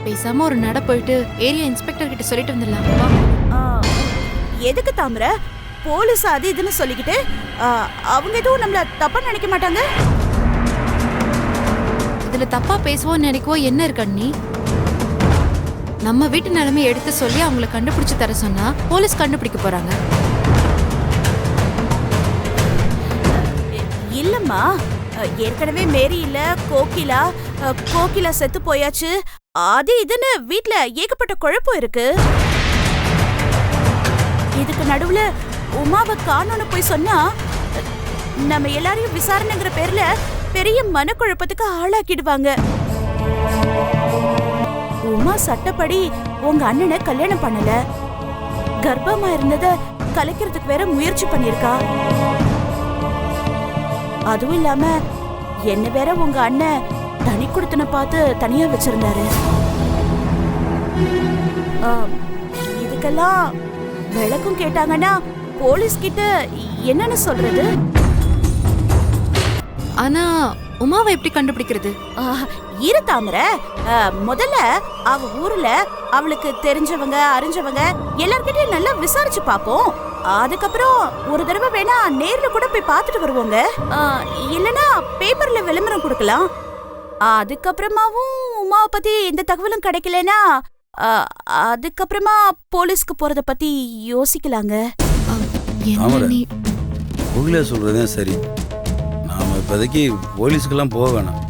பேசாம ஒரு நட போயிட்டு ஏரியா இன்ஸ்பெக்டர் கிட்ட சொல்லிட்டு வந்துடலாம். வா. எதுக்கு தாமரை போலீஸ் அது இதுன்னு சொல்லிக்கிட்டு அவங்க எதுவும் நம்மள தப்பா நினைக்க மாட்டாங்க. இதுல தப்பா பேசுவோம் நினைக்கவோ என்ன இருக்கு அண்ணி? நம்ம வீட்டு நிலைமை எடுத்து சொல்லி அவங்கள கண்டுபிடிச்சு தர சொன்னா போலீஸ் கண்டுபிடிக்க போறாங்க. இல்லம்மா, ஏற்கனவே மேரி இல்ல கோகிலா செத்து போயாச்சு. அது இதுன்னு வீட்ல ஏகப்பட்ட குழப்பம் இருக்கு. இதுக்கு நடுவுல உமாவை காணோன்னு போய் சொன்னா நம்ம எல்லாரையும் விசாரணைங்கிற பேர்ல பெரிய மனக்குழப்பத்துக்கு ஆளாக்கிடுவாங்க. உமா சட்டப்படி உங்க அண்ணனை கல்யாணம் பண்ணல, கர்ப்பமா இருந்தத கலைக்கிறதுக்கு வேற முயற்சி பண்ணிருக்கா. அதுவும் இல்லாம என்ன வேற உங்க அண்ணன் தனி கொடுத்தன பார்த்து தனியா வச்சிருந்தாரு. இதுக்கெல்லாம் விளக்கம் கேட்டாங்கன்னா போலீஸ் கிட்ட என்னன்னு சொல்றது? ஆனா உமாவை எப்படி கண்டுபிடிக்கிறது? இரு தாமரை, முதல்ல அவ ஊர்ல அவளுக்கு தெரிஞ்சவங்க அறிஞ்சவங்க எல்லார்கிட்டயும் நல்லா விசாரிச்சு பாப்போம். அதுக்கப்புறம் ஒரு தடவை வேணா நேர்ல கூட போய் பார்த்துட்டு வருவோங்க. இல்லனா பேப்பர்ல விளம்பரம் கொடுக்கலாம். அதுக்கப்புறமாவும் உமாவை பத்தி எந்த தகவலும் கிடைக்கலனா அதுக்கப்புறமா போலீஸ்க்கு போறத பத்தி யோசிக்கலாங்க. சொல்றதே சரி. நாம இப்போதைக்கு போலீஸ்க்கெல்லாம் போக வேணாம்.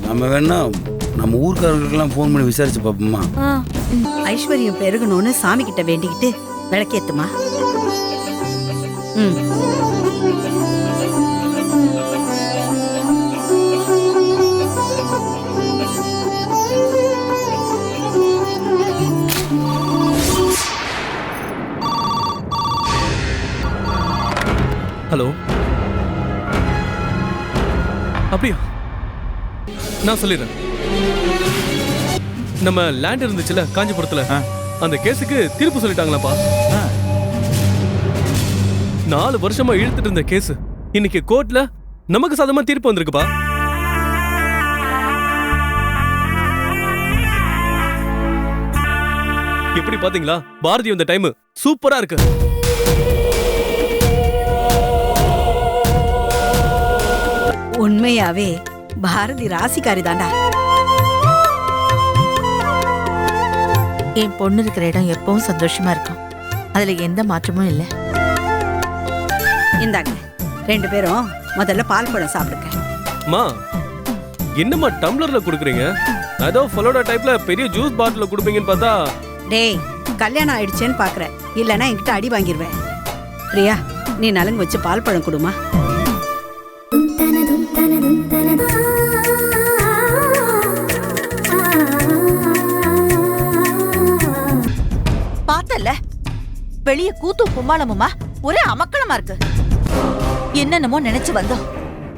நம்ம வேணா நம்ம ஊர்க்காரர்களுக்கெல்லாம் ஃபோன் பண்ணி விசாரிச்சு பார்ப்போமா? ஐஸ்வர்யம் பெருகணும்னு சாமி கிட்ட வேண்டிக்கிட்டு விளக்கேத்துமா. ஹலோ, அப்படியா? நான் சொல்லிடுறேன். நம்ம லேண்ட் இருந்துச்சுல காஞ்சிபுரத்துல, அந்த கேஸுக்கு தீர்ப்பு சொல்லிட்டாங்களாப்பா. 4 வருஷமா இழுத்துட்டு இருந்த கேஸ் இன்னைக்கு கோர்ட்ல நமக்கு சாதமா தீர்ப்பு வந்திருக்குப்பா. எப்படி பாத்தீங்களா பாரதி வந்த டைம் சூப்பரா இருக்கு. உண்மையாவே பாரதி ராசிக்காரி தாண்டா. என் பொண்ணு இருக்கிற இடம் எப்பவும் சந்தோஷமா இருக்கும். அதுல எந்த மாற்றமும் இல்லை. இந்தாங்க 2 பேரும் முதல்ல பால் பழம் சாப்பிடுங்க. மா, என்னம்மா டம்ளர்ல குடுக்குறீங்க? ஏதோ ஃபலோடா டைப்ல பெரிய ஜூஸ் பாட்டில குடுப்பீங்கன்னு பார்த்தா. டேய், கல்யாணம் ஆயிடுச்சேன்னு பாக்குறேன், இல்லனா என்கிட்ட அடி வாங்கிடுவேன். பிரியா, நீ நலங்கு வச்சு பால் பழம் கொடுமா. பார்த்தல வெளிய கூத்தும் கும்மாளமுமா ஒரே அமக்களமா இருக்கு. என்னென்னமோ நினைச்சு வந்தோம்.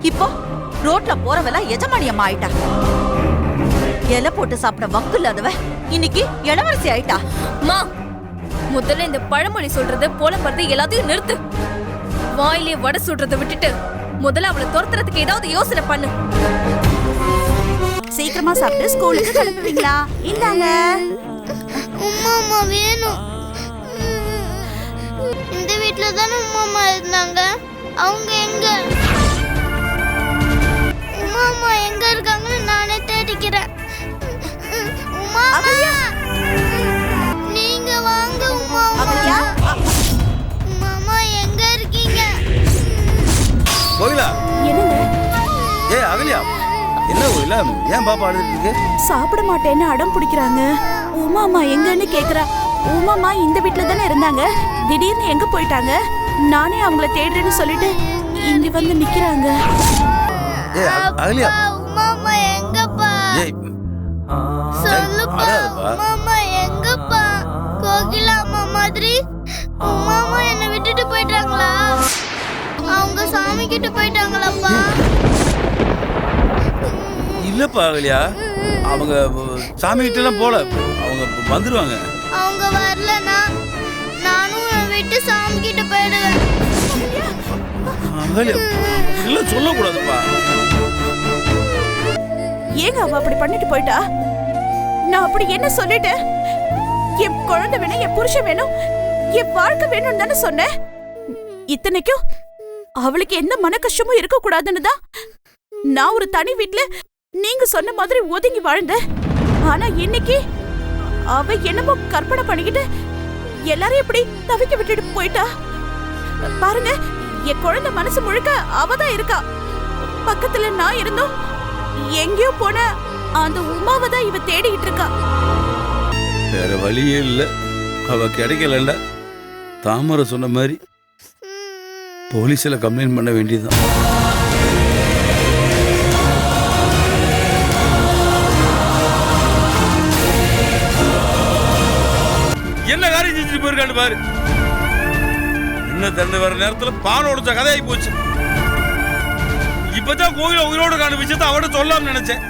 இப்போ ரோட்ல போறவெல்லாம் எஜமானியம்மா ஆயிட்டா. இலை போட்டு சாப்பிட வக்கு இல்லாதவ இன்னைக்கு இளவரசி ஆயிட்டா. மா, முதல்ல இந்த பழமொழி சொல்றது போல பறந்து எல்லாத்தையும் நிறுத்து. வாயிலே வடை சுடுறதை விட்டுட்டு முதல்ல அவளை துரத்துறதுக்கு ஏதாவது யோசனை பண்ணு. சீக்கிரமா சாப்பிட்டு ஸ்கூலுக்கு கிளம்புவீங்களா? இந்தாங்க. உம்மா வேணும். இந்த வீட்ல தானே உம்மா இருந்தாங்க. அவங்க எங்க? உம்மா எங்க இருக்காங்கன்னு நானே தேடிக்கிறேன். உம்மா, நீங்க வாங்க. உம்மா எங்க இருக்கீங்க? கோகிலா. என்னங்க? அகலியா, என்ன கோகிலா, ஏன் பாப்பா அழுதுட்டு இருக்கு? சாப்பிட மாட்டேன்னு அடம் பிடிக்கிறாங்க. உமாமா எங்கன்னு கேக்குறா. உமாமா இந்த வீட்ல தானே இருந்தாங்க, திடீர்னு எங்க போயிட்டாங்க? நானே அவங்கள தேடுறேன்னு சொல்லிட்டு இங்க வந்து நிக்கிறாங்க. அகலியா, உமாமா எங்கப்பா? சொல்லுப்பா. உமாமா எங்கப்பா? கோகிலா அம்மா மாதிரி உமாமா என்ன விட்டுட்டு போயிட்டாங்களா? அவங்க சாமி கிட்ட போயிட்டாங்களாப்பா? இல்லப்பா அகலியா, அவங்க சாமி கிட்ட எல்லாம் போல. அவங்க வந்துருவாங்க. அவங்க வரலனா நானும் விட்டு சாமி கிட்ட போயிடுவேன். அகலியா, இல்ல சொல்லக்கூடாதுப்பா. ஏங்க அவ அப்படி பண்ணிட்டு போயிட்டா? நான் அப்படி என்ன சொல்லிட்டேன்? என் குழந்தை வேணும், என் புருஷன் வேணும், என் வாழ்க்கை வேணும்னு தானே சொன்னேன். இத்தனைக்கும் அவளுக்கு எந்த மன கஷ்டமும் இருக்க கூடாதுன்னு தான் நான் ஒரு தனி வீட்டுல நீங்க சொன்ன மாதிரி ஒதுங்கி வாழ்ந்தேன். ஆனா இன்னைக்கு அவ என்னமோ கற்பனை பண்ணிக்கிட்டு எல்லாரையும் இப்படி தவிக்க விட்டுட்டு போயிட்டா. பாருங்க, என் குழந்தை மனசு முழுக்க அவதான் இருக்கா. பக்கத்துல நான் இருந்தோம் எங்கேயோ போன அந்த உமாவை தான் இவ தேடிக்கிட்டு இருக்கா. வேற வழியே இல்லை. அவ கிடைக்கலண்டா தாமரை சொன்ன மாதிரி போலீஸில் கம்ப்ளைண்ட் பண்ண வேண்டியதுதான். என்ன காரியம் செஞ்சுட்டு போயிருக்கான்னு பாரு. என்ன தண்டு வர நேரத்தில் பால் உடைச்ச கதையாகி போச்சு. இப்பதான் கோயில உயிரோடு காண விஷயத்தை அவட சொல்லலாம்னு நினைச்சேன்.